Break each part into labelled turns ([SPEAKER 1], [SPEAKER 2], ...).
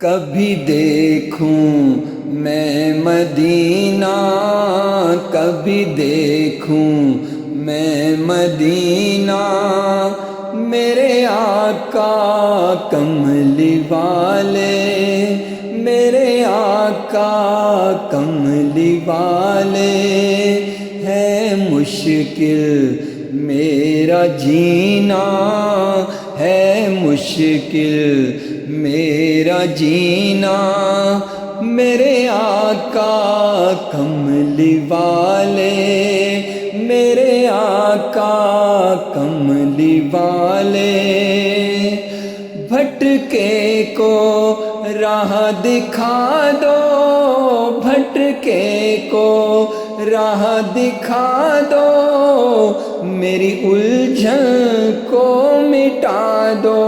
[SPEAKER 1] کبھی دیکھوں میں مدینہ، کبھی دیکھوں میں مدینہ، میرے آقا کملی والے، میرے آقا کملی والے، ہے مشکل میرا جینا، ہے مشکل میرا جینا، میرے آقا کملی والے، میرے آقا کملی والے، بھٹکے کو راہ دکھا دو، بھٹکے کو راہ دکھا دو، میری الجھن کو مٹا دو،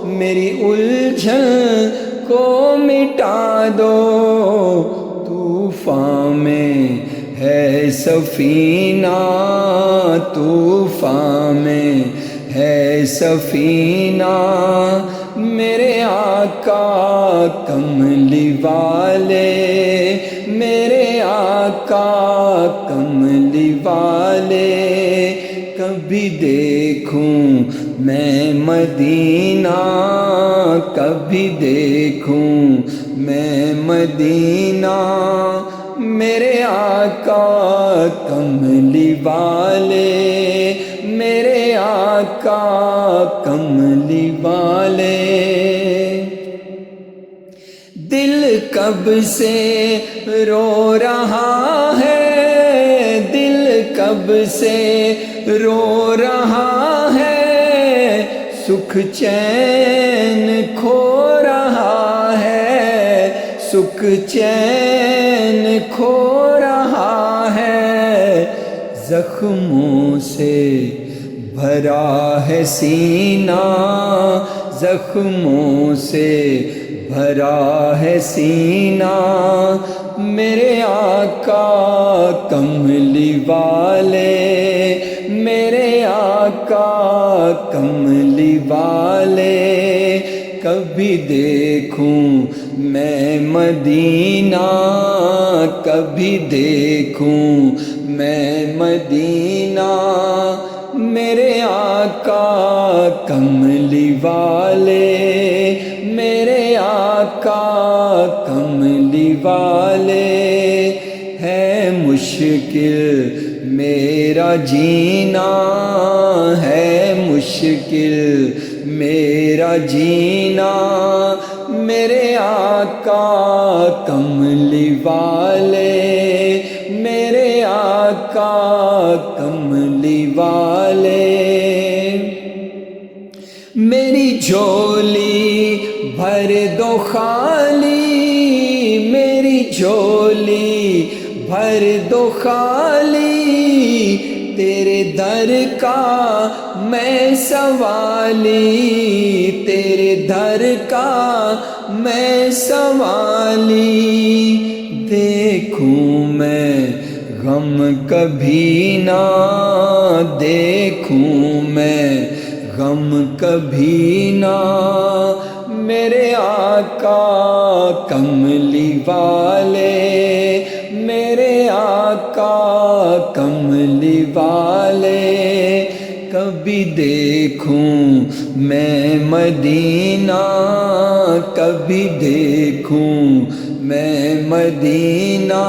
[SPEAKER 1] میری الجھن کو مٹا دو، طوفان میں ہے سفینہ، طوفان میں ہے سفینہ، میرے آقا کملی والے، میرے آقا کملی والے، کبھی دیکھوں میں مدینہ، کبھی دیکھوں میں مدینہ، میرے آقا کملی والے، میرے آقا کملی والے، دل کب سے رو رہا ہے، دل کب سے رو رہا ہے، سکھ چین کھو رہا ہے، سکھ چین کھو رہا ہے، زخموں سے بھرا ہے سینہ، زخموں سے بھرا ہے سینہ، میرے آقا کملی والے، میرے آقا کملی والے، کبھی دیکھوں میں مدینہ، کبھی دیکھوں میں مدینہ، میرے آقا کملی والے، میرے آقا کملی والے، ہے مشکل میرا جینا، ہے مشکل میرا جینا، میرے آقا کملی والے، میرے آقا کملی والے، میری جھولی بھر دو خالی، میری جھولی بھر دو خالی، تیرے در کا میں سوالی، تیرے در کا میں سوالی، دیکھوں میں غم کبھی نہ، دیکھوں میں غم کبھی نہ، میرے آقا کملی والے، میرے آقا کملی والے، کبھی دیکھوں میں مدینہ، کبھی دیکھوں میں مدینہ،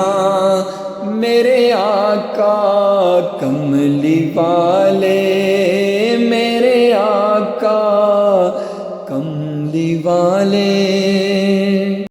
[SPEAKER 1] میرے آقا کملی والے، میرے آقا کملی والے۔